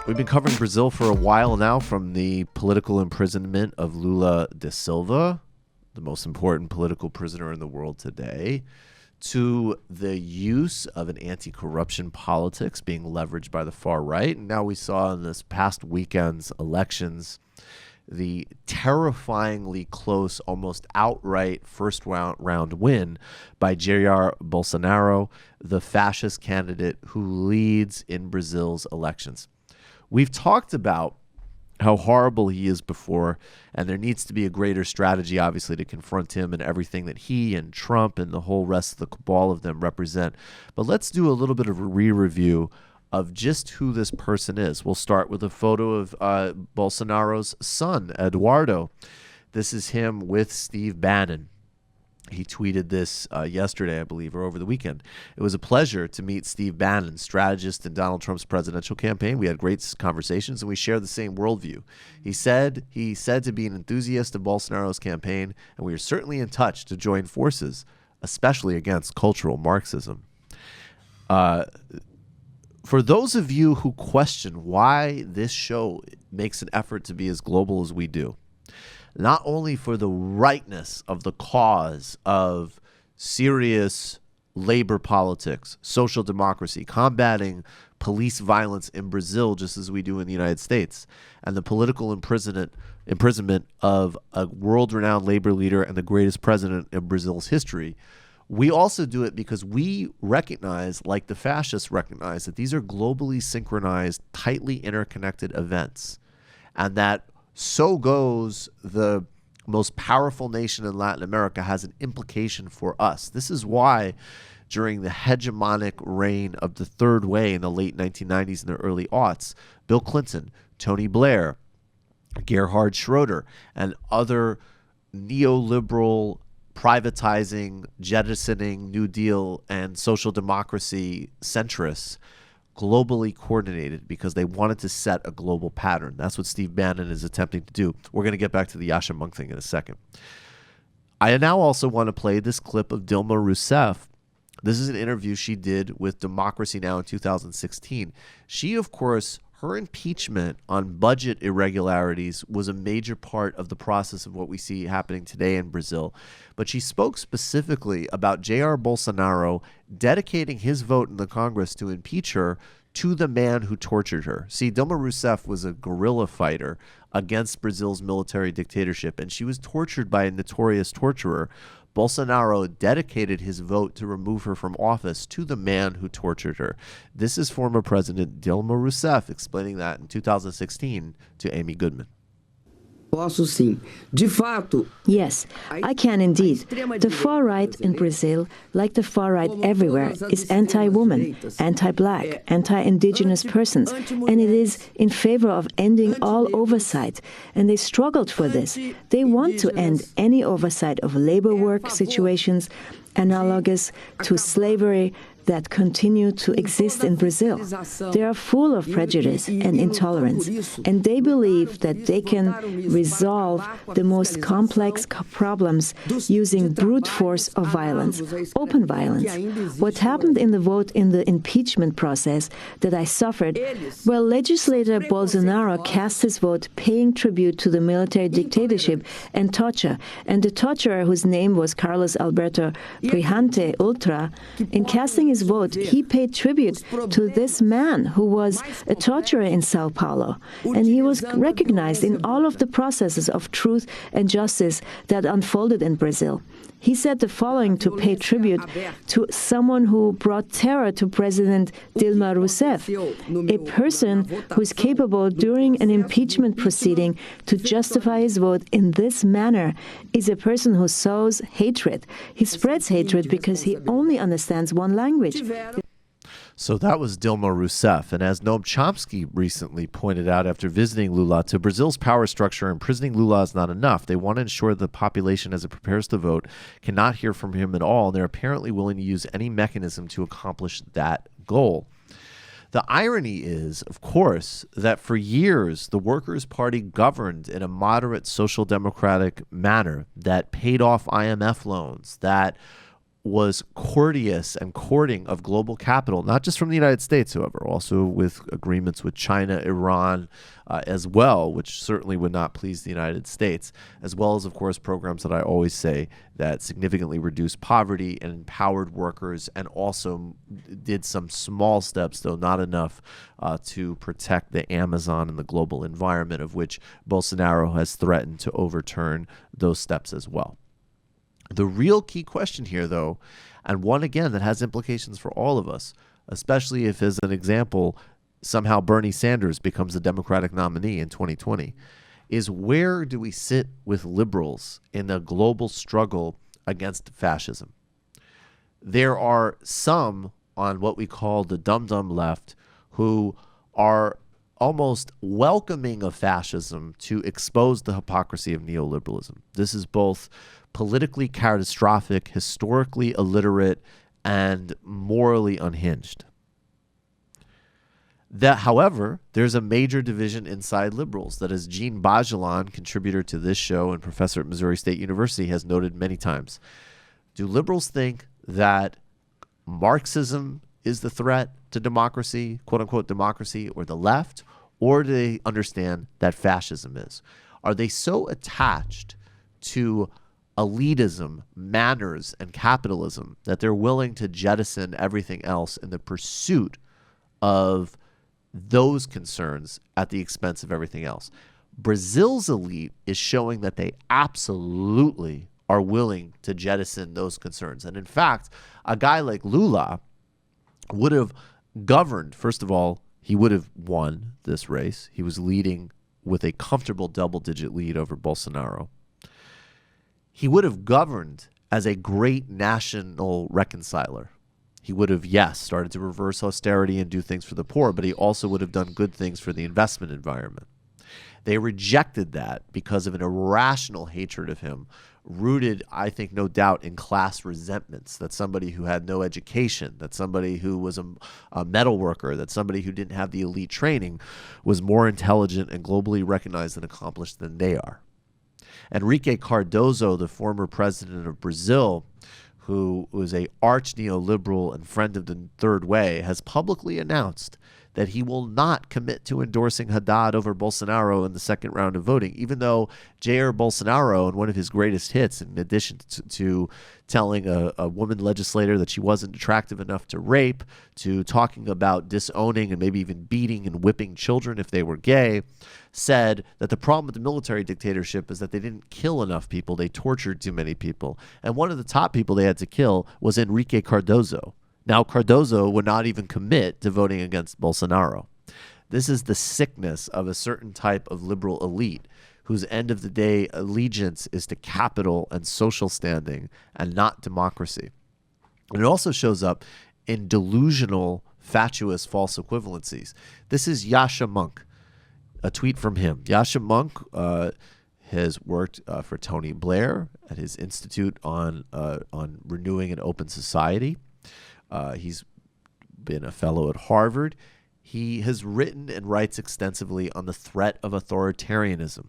We've been covering Brazil for a while now, from the political imprisonment of Lula da Silva, the most important political prisoner in the world today, to the use of an anti-corruption politics being leveraged by the far right. And now we saw in this past weekend's elections the terrifyingly close, almost outright first round win by Jair Bolsonaro, the fascist candidate who leads in Brazil's elections. We've talked about how horrible he is before, and there needs to be a greater strategy, obviously, to confront him and everything that he and Trump and the whole rest of the cabal of them represent. But let's do a little bit of a re-review of just who this person is. We'll start with a photo of Bolsonaro's son, Eduardo. This is him with Steve Bannon. He tweeted this yesterday, I believe, or over the weekend. It was a pleasure to meet Steve Bannon, strategist in Donald Trump's presidential campaign. We had great conversations, and we share the same worldview. He said to be an enthusiast of Bolsonaro's campaign, and we are certainly in touch to join forces, especially against cultural Marxism. For those of you who question why this show makes an effort to be as global as we do, not only for the rightness of the cause of serious labor politics, social democracy, combating police violence in Brazil just as we do in the United States, and the political imprisonment of a world-renowned labor leader and the greatest president in Brazil's history, we also do it because we recognize, like the fascists recognize, that these are globally synchronized, tightly interconnected events, and that so goes the most powerful nation in Latin America has an implication for us. This is why during the hegemonic reign of the Third Way in the late 1990s and the early aughts, Bill Clinton, Tony Blair, Gerhard Schroeder, and other neoliberal privatizing, jettisoning, New Deal, and social democracy centrists globally coordinated because they wanted to set a global pattern. That's what Steve Bannon is attempting to do. We're going to get back to the Yasha Monk thing in a second. I now also want to play this clip of Dilma Rousseff. This is an interview she did with Democracy Now! In 2016. She, of course, her impeachment on budget irregularities was a major part of the process of what we see happening today in Brazil. But she spoke specifically about Jair Bolsonaro dedicating his vote in the Congress to impeach her to the man who tortured her. See, Dilma Rousseff was a guerrilla fighter against Brazil's military dictatorship, and she was tortured by a notorious torturer. Bolsonaro dedicated his vote to remove her from office to the man who tortured her. This is former President Dilma Rousseff explaining that in 2016 to Amy Goodman. Yes, I can indeed. The far right in Brazil, like the far right everywhere, is anti-woman, anti-black, anti-indigenous persons, and it is in favor of ending all oversight. And they struggled for this. They want to end any oversight of labor work situations analogous to slavery that continue to exist in Brazil. They are full of prejudice and intolerance, and they believe that they can resolve the most complex problems using brute force of violence, open violence. What happened in the vote in the impeachment process that I suffered, well, legislator Bolsonaro cast his vote paying tribute to the military dictatorship and torture, and the torturer, whose name was Carlos Alberto Brihante Ultra, in casting his vote, he paid tribute to this man who was a torturer in Sao Paulo, and he was recognized in all of the processes of truth and justice that unfolded in Brazil. He said the following to pay tribute to someone who brought terror to President Dilma Rousseff, a person who is capable during an impeachment proceeding to justify his vote in this manner is a person who sows hatred. He spreads hatred because he only understands one language. So that was Dilma Rousseff. And as Noam Chomsky recently pointed out after visiting Lula, to Brazil's power structure, imprisoning Lula is not enough. They want to ensure the population, as it prepares to vote, cannot hear from him at all. And they're apparently willing to use any mechanism to accomplish that goal. The irony is, of course, that for years, the Workers' Party governed in a moderate social democratic manner that paid off IMF loans, that was courteous and courting of global capital, not just from the United States, however, also with agreements with China, Iran as well, which certainly would not please the United States, as well as, of course, programs that I always say that significantly reduced poverty and empowered workers, and also did some small steps, though not enough, to protect the Amazon and the global environment, of which Bolsonaro has threatened to overturn those steps as well. The real key question here, though, and one, again, that has implications for all of us, especially if, as an example, somehow Bernie Sanders becomes the Democratic nominee in 2020, is where do we sit with liberals in the global struggle against fascism? There are some on what we call the dum-dum left who are almost welcoming of fascism to expose the hypocrisy of neoliberalism. This is both politically catastrophic, historically illiterate, and morally unhinged. That, however, there's a major division inside liberals that, as Jean Bajelon, contributor to this show and professor at Missouri State University, has noted many times. Do liberals think that Marxism is the threat to democracy, quote-unquote democracy, or the left, or do they understand that fascism is? Are they so attached to elitism, manners, and capitalism that they're willing to jettison everything else in the pursuit of those concerns at the expense of everything else? Brazil's elite is showing that they absolutely are willing to jettison those concerns. And in fact, a guy like Lula would have governed. First of all, he would have won this race. He was leading with a comfortable double-digit lead over Bolsonaro. He would have governed as a great national reconciler. He would have, yes, started to reverse austerity and do things for the poor, but he also would have done good things for the investment environment. They rejected that because of an irrational hatred of him, rooted, I think, no doubt, in class resentments, that somebody who had no education, that somebody who was a metal worker, that somebody who didn't have the elite training was more intelligent and globally recognized and accomplished than they are. Enrique Cardoso, the former president of Brazil, who was an arch neoliberal and friend of the Third Way, has publicly announced that he will not commit to endorsing Haddad over Bolsonaro in the second round of voting, even though Jair Bolsonaro, in one of his greatest hits, in addition to telling a woman legislator that she wasn't attractive enough to rape, to talking about disowning and maybe even beating and whipping children if they were gay, said that the problem with the military dictatorship is that they didn't kill enough people, they tortured too many people. And one of the top people they had to kill was Enrique Cardoso. Now, Cardoso would not even commit to voting against Bolsonaro. This is the sickness of a certain type of liberal elite whose end of the day allegiance is to capital and social standing and not democracy. And it also shows up in delusional, fatuous, false equivalencies. This is Yasha Monk, a tweet from him. Yasha Monk has worked for Tony Blair at his Institute on Renewing an Open Society. He's been a fellow at Harvard. He has written and writes extensively on the threat of authoritarianism.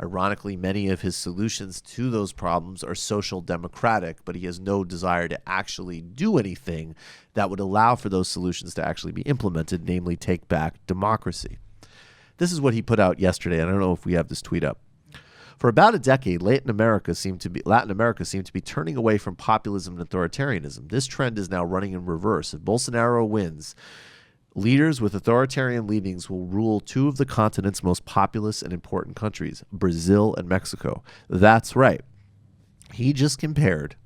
Ironically, many of his solutions to those problems are social democratic, but he has no desire to actually do anything that would allow for those solutions to actually be implemented, namely take back democracy. This is what he put out yesterday. I don't know if we have this tweet up. For about a decade, Latin America seemed to be turning away from populism and authoritarianism. This trend is now running in reverse. If Bolsonaro wins, leaders with authoritarian leanings will rule two of the continent's most populous and important countries, Brazil and Mexico. That's right. He just compared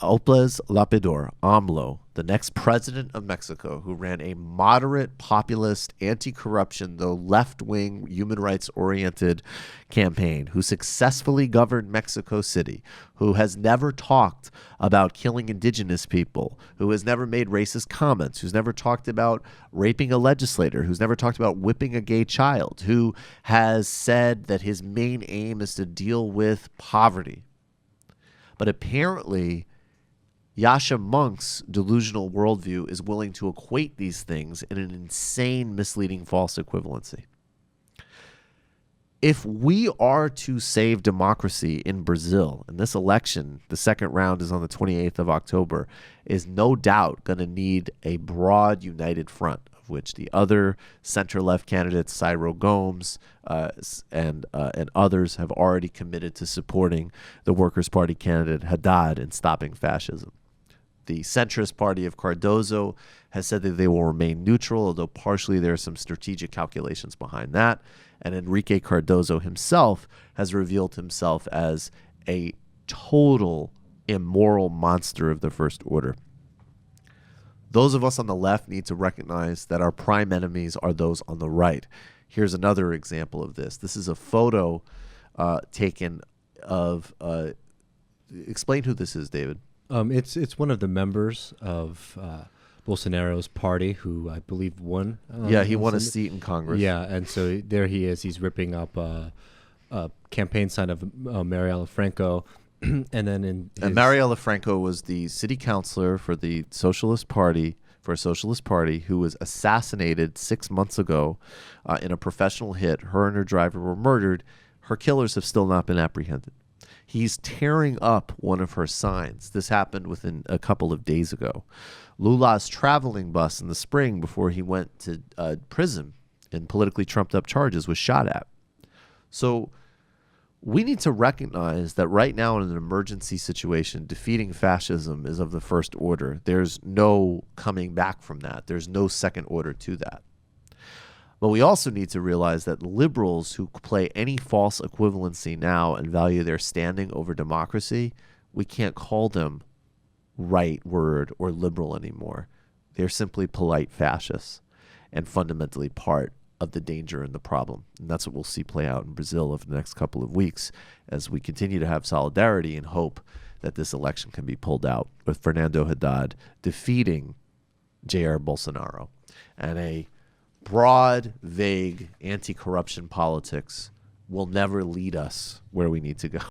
López Obrador, AMLO, the next president of Mexico, who ran a moderate, populist, anti-corruption, though left-wing, human rights-oriented campaign, who successfully governed Mexico City, who has never talked about killing indigenous people, who has never made racist comments, who's never talked about raping a legislator, who's never talked about whipping a gay child, who has said that his main aim is to deal with poverty. But apparently, Yasha Monk's delusional worldview is willing to equate these things in an insane, misleading, false equivalency. if we are to save democracy in Brazil, and this election, the second round is on the 28th of October, is no doubt going to need a broad, united front, of which the other center-left candidates, Ciro Gomes and others, have already committed to supporting the Workers' Party candidate Haddad in stopping fascism. The centrist party of Cardoso has said that they will remain neutral, although partially there are some strategic calculations behind that. And Enrique Cardoso himself has revealed himself as a total immoral monster of the first order. Those of us on the left need to recognize that our prime enemies are those on the right. Here's another example of this. This is a photo taken of... explain who this is, David. It's one of the members of Bolsonaro's party, who I believe won. He won a seat in Congress. Yeah, and so there he is. He's ripping up a campaign sign of Marielle Franco, and then Marielle Franco was the city councilor for the Socialist Party, who was assassinated 6 months ago in a professional hit. Her and her driver were murdered. Her killers have still not been apprehended. He's tearing up one of her signs. This happened within a couple of days ago. Lula's traveling bus in the spring, before he went to prison in politically trumped up charges, was shot at. So we need to recognize that right now in an emergency situation, defeating fascism is of the first order. There's no coming back from that. There's no second order to that. But we also need to realize that liberals who play any false equivalency now and value their standing over democracy, we can't call them right word or liberal anymore. They're simply polite fascists and fundamentally part of the danger and the problem. And that's what we'll see play out in Brazil over the next couple of weeks as we continue to have solidarity and hope that this election can be pulled out with Fernando Haddad defeating Jair Bolsonaro. And a broad, vague anti-corruption politics will never lead us where we need to go.